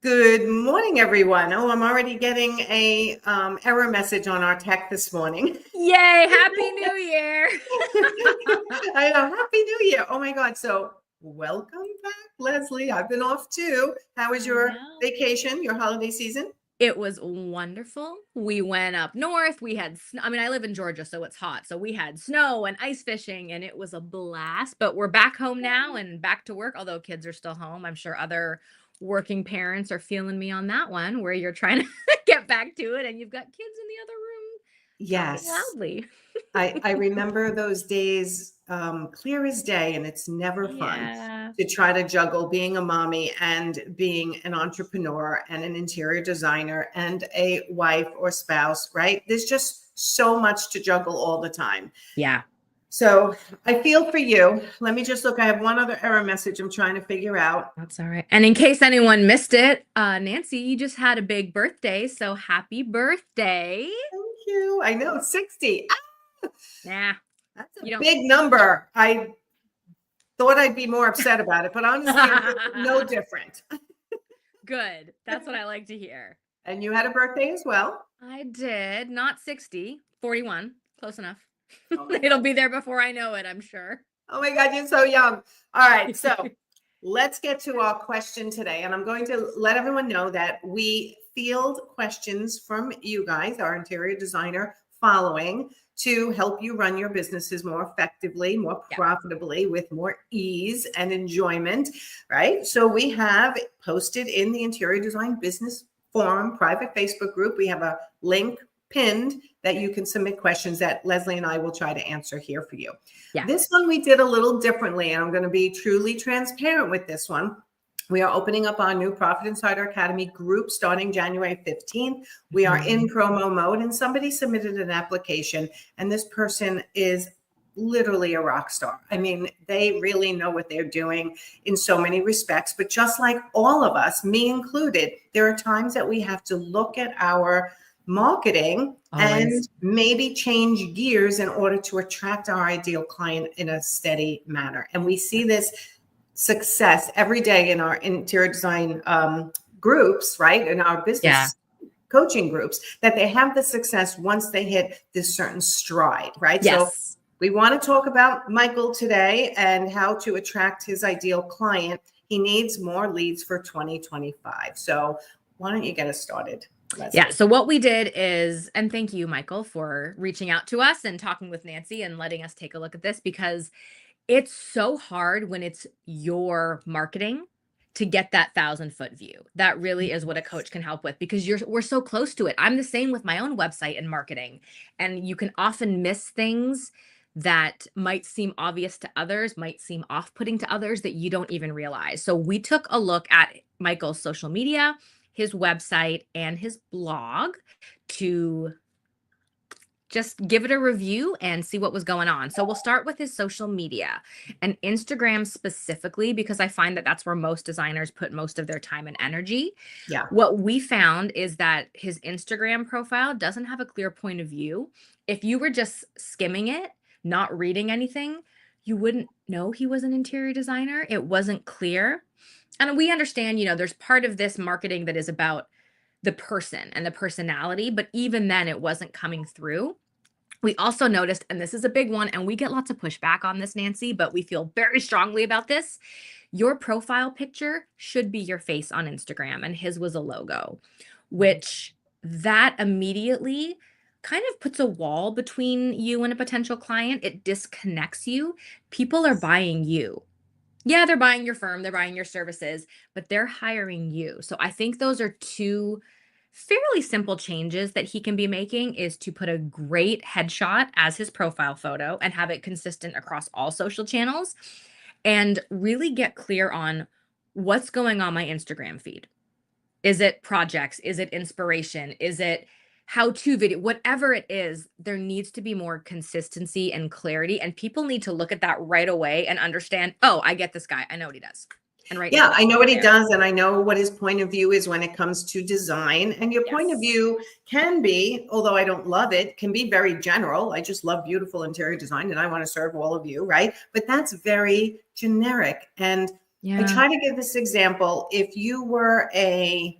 Good morning, everyone. Oh, I'm already getting a error message on our tech this morning. Yay, Happy New Year. I know, Happy New Year. Oh my God. So welcome back, Lesley. I've been off too. How was your vacation, your holiday season? It was wonderful. We went up north. We had, I live in Georgia, so it's hot. So we had snow and ice fishing, and it was a blast. But we're back home now and back to work, although kids are still home. I'm sure other working parents are feeling me on that one, where you're trying to get back to it and you've got kids in the other room talking Yes. loudly. I remember those days clear as day, and it's never fun to try to juggle being a mommy and being an entrepreneur and an interior designer and a wife or spouse, right? There's just so much to juggle all the time. Yeah. So I feel for you. Let me just look. I have one other error message I'm trying to figure out. That's all right. And in case anyone missed it, Nancy, you just had a big birthday. So happy birthday. Thank you. I know, 60. Nah. That's a big number. I thought I'd be more upset about it, but honestly, no different. Good. That's what I like to hear. And you had a birthday as well? I did. Not 60, 41. Close enough. It'll be there before I know it, I'm sure. Oh my God, you're so young. All right, so let's get to our question today. And I'm going to let everyone know that we field questions from you guys, our interior designer following, to help you run your businesses more effectively, more profitably, with more ease and enjoyment, right? So we have posted in the Interior Design Business Forum private Facebook group. We have a link pinned that you can submit questions that Lesley and I will try to answer here for you. Yeah. This one we did a little differently, and I'm going to be truly transparent with this one. We are opening up our new Profit Insider Academy group starting January 15th. We are in promo mode, and somebody submitted an application, and this person is literally a rock star. I mean, they really know what they're doing in so many respects, but just like all of us, me included, there are times that we have to look at our marketing and maybe change gears in order to attract our ideal client in a steady manner. And we see this success every day in our interior design groups, right? In our business coaching groups, that they have the success once they hit this certain stride, right? Yes. So we want to talk about Michael today and how to attract his ideal client. He needs more leads for 2025. So why don't you get us started, Lesley? Yeah. So what we did is, and thank you, Michael, for reaching out to us and talking with Nancy and letting us take a look at this, because it's so hard when it's your marketing to get that 1,000-foot view. That really is what a coach can help with, because we're so close to it. I'm the same with my own website and marketing, and you can often miss things that might seem obvious to others, might seem off-putting to others, that you don't even realize. So we took a look at Michael's social media, his website, and his blog to just give it a review and see what was going on. So we'll start with his social media and Instagram specifically, because I find that that's where most designers put most of their time and energy. Yeah. What we found is that his Instagram profile doesn't have a clear point of view. If you were just skimming it, not reading anything, you wouldn't know he was an interior designer. It wasn't clear. And we understand, there's part of this marketing that is about the person and the personality, but even then it wasn't coming through. We also noticed, and this is a big one, and we get lots of pushback on this, Nancy, but we feel very strongly about this. Your profile picture should be your face on Instagram, and his was a logo, which that immediately kind of puts a wall between you and a potential client. It disconnects you. People are buying you. Yeah, they're buying your firm, they're buying your services, but they're hiring you. So I think those are two fairly simple changes that he can be making, is to put a great headshot as his profile photo and have it consistent across all social channels, and really get clear on what's going on my Instagram feed. Is it projects? Is it inspiration? Is it how-to video? Whatever it is, there needs to be more consistency and clarity, and people need to look at that right away and understand, oh, I get this guy. I know what he does. And right now, I know what he does, and I know what his point of view is when it comes to design. And your point of view can be, although I don't love it, can be very general. I just love beautiful interior design and I want to serve all of you, right? But that's very generic. And I Yeah. try to give this example. If you were a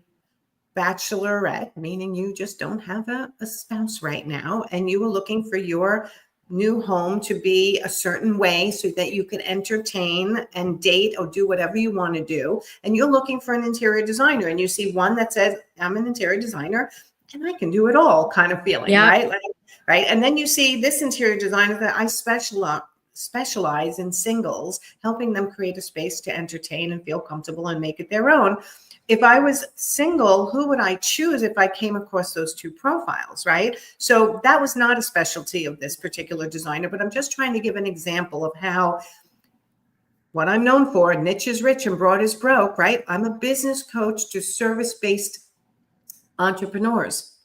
bachelorette, meaning you just don't have a spouse right now, and you were looking for your new home to be a certain way so that you can entertain and date or do whatever you want to do, and you're looking for an interior designer, and you see one that says, I'm an interior designer and I can do it all, kind of feeling, Yeah. right? Like, right. And then you see this interior designer that I specialize in singles, helping them create a space to entertain and feel comfortable and make it their own. If I was single, who would I choose if I came across those two profiles, right? So that was not a specialty of this particular designer, but I'm just trying to give an example of how what I'm known for, niche is rich and broad is broke, right? I'm a business coach to service-based entrepreneurs,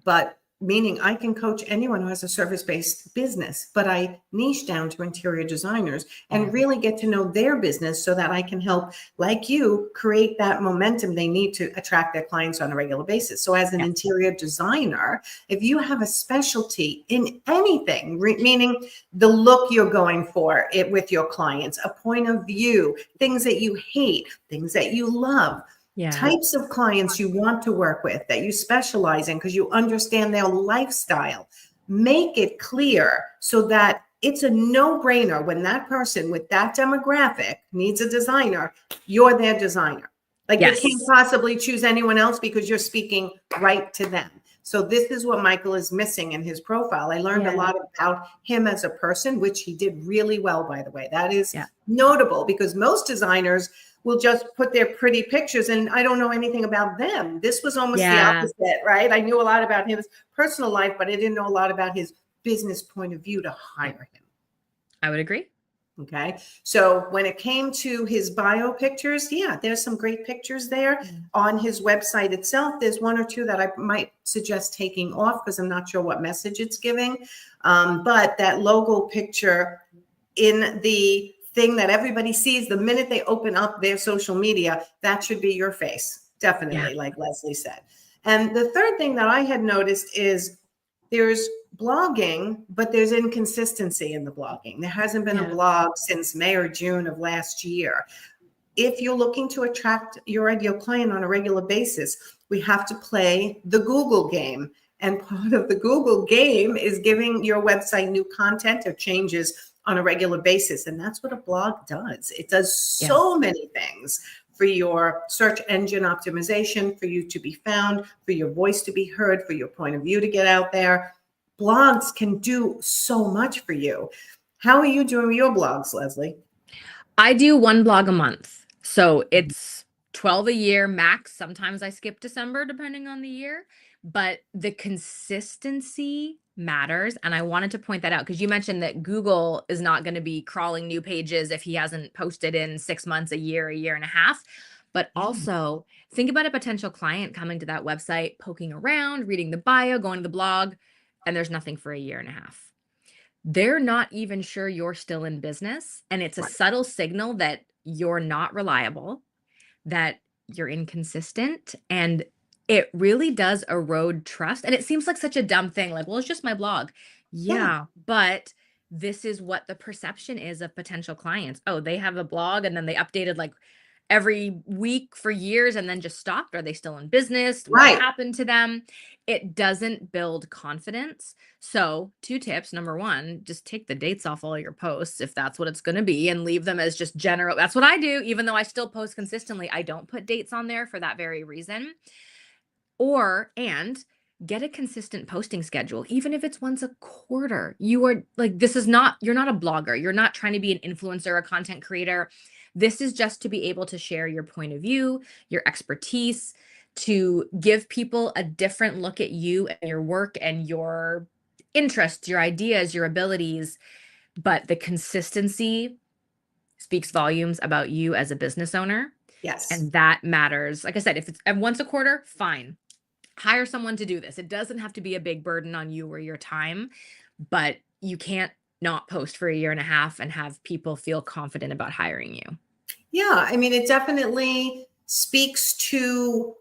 but meaning I can coach anyone who has a service-based business, but I niche down to interior designers and really get to know their business so that I can help, like you, create that momentum they need to attract their clients on a regular basis. So as an interior designer, if you have a specialty in anything, meaning the look you're going for it with your clients, a point of view, things that you hate, things that you love, types of clients you want to work with that you specialize in because you understand their lifestyle, make it clear so that it's a no-brainer. When that person with that demographic needs a designer, you're their designer. Like they can't possibly choose anyone else because you're speaking right to them. So this is what Michael is missing in his profile. I learned a lot about him as a person, which he did really well, by the way. That is notable because most designers will just put their pretty pictures and I don't know anything about them. This was almost the opposite, right? I knew a lot about his personal life, but I didn't know a lot about his business point of view to hire him. I would agree. Okay. So when it came to his bio pictures, there's some great pictures there on his website itself. There's one or two that I might suggest taking off because I'm not sure what message it's giving. But that logo picture in the thing that everybody sees the minute they open up their social media, that should be your face. Definitely, like Lesley said. And the third thing that I had noticed is there's blogging, but there's inconsistency in the blogging. There hasn't been a blog since May or June of last year. If you're looking to attract your ideal client on a regular basis, we have to play the Google game. And part of the Google game is giving your website new content or changes on a regular basis. And that's what a blog does. It does so many things for your search engine optimization, for you to be found, for your voice to be heard, for your point of view to get out there. Blogs can do so much for you. How are you doing with your blogs, Lesley? I do one blog a month. So it's 12 a year max. Sometimes I skip December depending on the year, but the consistency matters. And I wanted to point that out because you mentioned that Google is not going to be crawling new pages if he hasn't posted in 6 months, a year and a half. But also think about a potential client coming to that website, poking around, reading the bio, going to the blog, and there's nothing for a year and a half. They're not even sure you're still in business. And it's a subtle signal that you're not reliable, that you're inconsistent, and it really does erode trust. And it seems like such a dumb thing. Like, well, it's just my blog. Yeah, but this is what the perception is of potential clients. Oh, they have a blog and then they updated like every week for years and then just stopped. Are they still in business? What happened to them? It doesn't build confidence. So 2 tips. Number 1, just take the dates off all your posts if that's what it's going to be and leave them as just general. That's what I do. Even though I still post consistently, I don't put dates on there for that very reason. And get a consistent posting schedule, even if it's once a quarter. You are like, you're not a blogger. You're not trying to be an influencer, a content creator. This is just to be able to share your point of view, your expertise, to give people a different look at you and your work and your interests, your ideas, your abilities. But the consistency speaks volumes about you as a business owner. Yes. And that matters. Like I said, if it's once a quarter, fine. Hire someone to do this. It doesn't have to be a big burden on you or your time, but you can't not post for a year and a half and have people feel confident about hiring you. Yeah, I mean, it definitely speaks to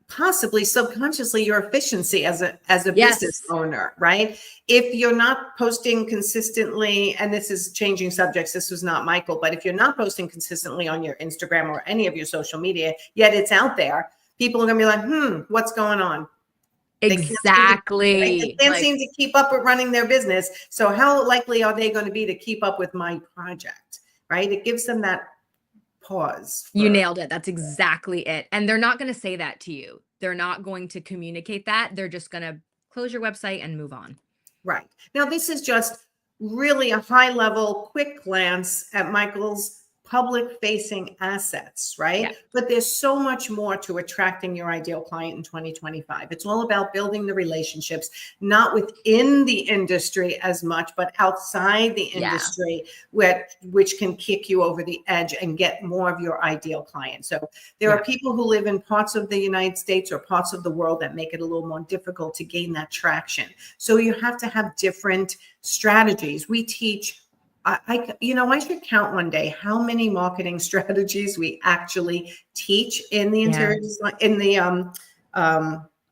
possibly subconsciously your efficiency as a Yes. business owner, right? If you're not posting consistently, and this is changing subjects, this was not Michael, but if you're not posting consistently on your Instagram or any of your social media, yet it's out there, people are going to be like, what's going on? Exactly. They can't seem to keep up with running their business. So how likely are they going to be to keep up with my project, right? It gives them that pause. You nailed it. That's exactly it. And they're not going to say that to you. They're not going to communicate that. They're just going to close your website and move on. Right. Now, this is just really a high level, quick glance at Michael's public facing assets, right? Yeah. But there's so much more to attracting your ideal client in 2025. It's all about building the relationships, not within the industry as much, but outside the industry, which can kick you over the edge and get more of your ideal client. So there are people who live in parts of the United States or parts of the world that make it a little more difficult to gain that traction. So you have to have different strategies. We teach I should count one day how many marketing strategies we actually teach in the interior design, in the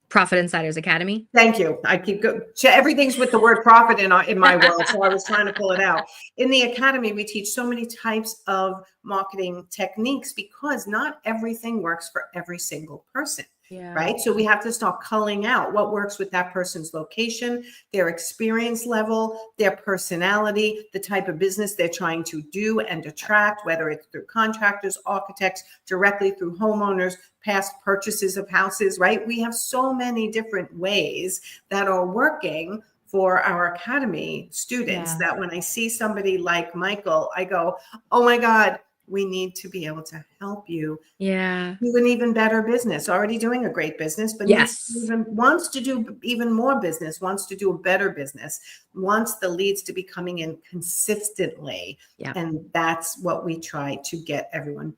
Profit Insiders Academy. Thank you. I keep everything's with the word profit in my world, so I was trying to pull it out. In the academy, we teach so many types of marketing techniques because not everything works for every single person. Yeah. Right. So we have to start culling out what works with that person's location, their experience level, their personality, the type of business they're trying to do and attract, whether it's through contractors, architects, directly through homeowners, past purchases of houses. Right. We have so many different ways that are working for our academy students that when I see somebody like Michael, I go, oh, my God. We need to be able to help you do an even better business, already doing a great business, but wants to do even more business, wants to do a better business, wants the leads to be coming in consistently. And that's what we try to get everyone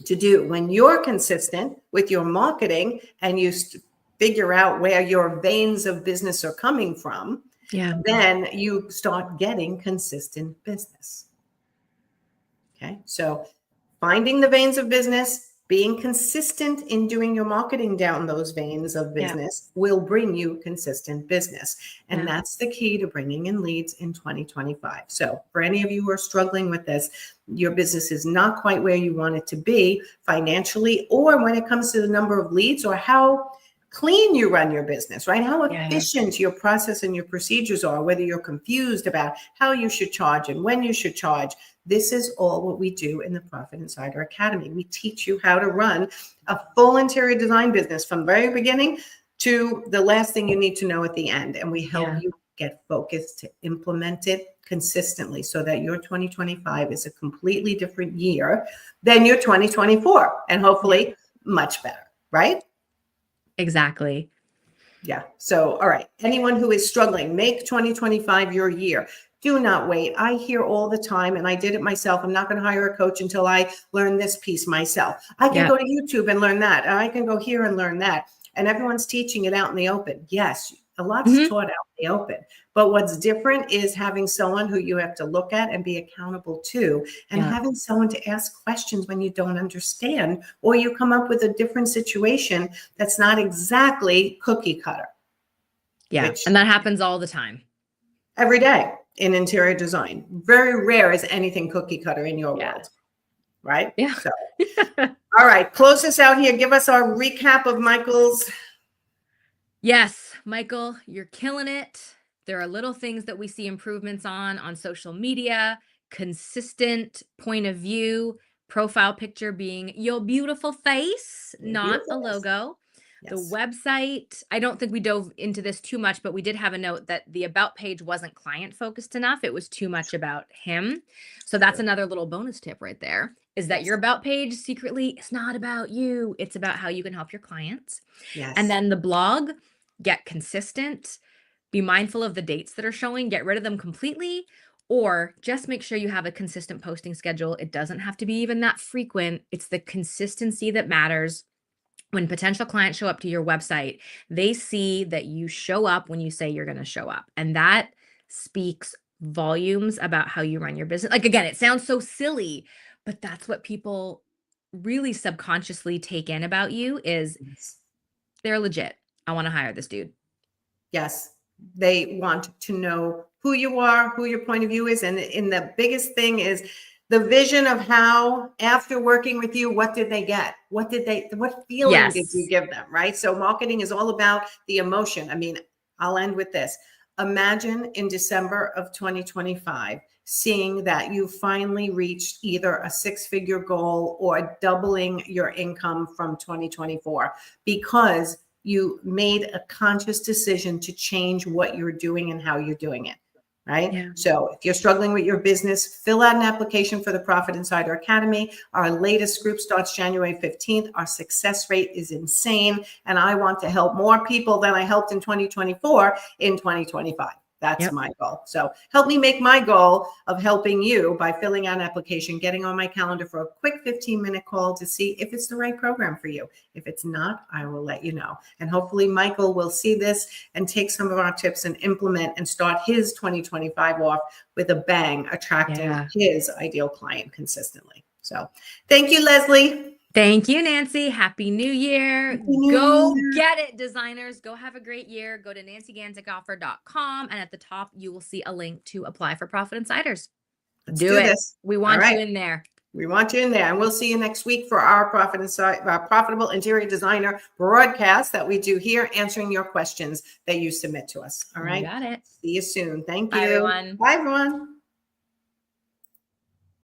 to do. When you're consistent with your marketing and you figure out where your veins of business are coming from, then you start getting consistent business. Okay, so finding the veins of business, being consistent in doing your marketing down those veins of business will bring you consistent business. And that's the key to bringing in leads in 2025. So for any of you who are struggling with this, your business is not quite where you want it to be financially, or when it comes to the number of leads or how clean you run your business, right? How efficient your process and your procedures are, whether you're confused about how you should charge and when you should charge. This is all what we do in the Profit Insider Academy. We teach you how to run a full interior design business from the very beginning to the last thing you need to know at the end. And we help you get focused to implement it consistently so that your 2025 is a completely different year than your 2024 and hopefully much better, right? Exactly. Yeah. So, all right. Anyone who is struggling, make 2025 your year. Do not wait. I hear all the time, and I did it myself. I'm not going to hire a coach until I learn this piece myself. I can go to YouTube and learn that. And I can go here and learn that. And everyone's teaching it out in the open. Yes, a lot's taught out in the open. But what's different is having someone who you have to look at and be accountable to, and having someone to ask questions when you don't understand, or you come up with a different situation that's not exactly cookie cutter. Yeah. And that happens all the time. Every day in interior design. Very rare is anything cookie cutter in your world. Right? Yeah. So, all right. Close us out here. Give us our recap of Michael's. Yes, Michael, you're killing it. There are little things that we see improvements on social media, consistent point of view, profile picture being your beautiful face, not a logo. The website, I don't think we dove into this too much, but we did have a note that the about page wasn't client focused enough. It was too much about him. So that's another little bonus tip right there, is that your about page secretly, it's not about you. It's about how you can help your clients. And then the blog, get consistent, be mindful of the dates that are showing, get rid of them completely, or just make sure you have a consistent posting schedule. It doesn't have to be even that frequent. It's the consistency that matters. When potential clients show up to your website, they see that you show up when you say you're going to show up. And that speaks volumes about how you run your business. Like, again, it sounds so silly, but that's what people really subconsciously take in about you is they're legit. I want to hire this dude. Yes. They want to know who you are, who your point of view is. And the biggest thing is the vision of how, after working with you, what did they get? What feeling did you Yes. give them? Right. So marketing is all about the emotion. I mean, I'll end with this. Imagine in December of 2025, seeing that you finally reached either a 6-figure goal or doubling your income from 2024 because you made a conscious decision to change what you're doing and how you're doing it. Right. Yeah. So if you're struggling with your business, fill out an application for the Profit Insider Academy. Our latest group starts January 15th. Our success rate is insane. And I want to help more people than I helped in 2024 in 2025. That's my goal. So help me make my goal of helping you by filling out an application, getting on my calendar for a quick 15-minute call to see if it's the right program for you. If it's not, I will let you know. And hopefully Michael will see this and take some of our tips and implement and start his 2025 off with a bang, attracting his ideal client consistently. So thank you, Lesley. Thank you, Nancy. Happy New Year. Happy New Go Year. get it, designers. Go have a great year. Go to nancyganzikoffer.com. And at the top, you will see a link to apply for Profit Insiders. Let's Do it. this. We want you in there. We want you in there. And we'll see you next week for our Profitable Interior Designer broadcast that we do here, answering your questions that you submit to us. All right. You got it. See you soon. Thank you. Bye, everyone. Bye, everyone.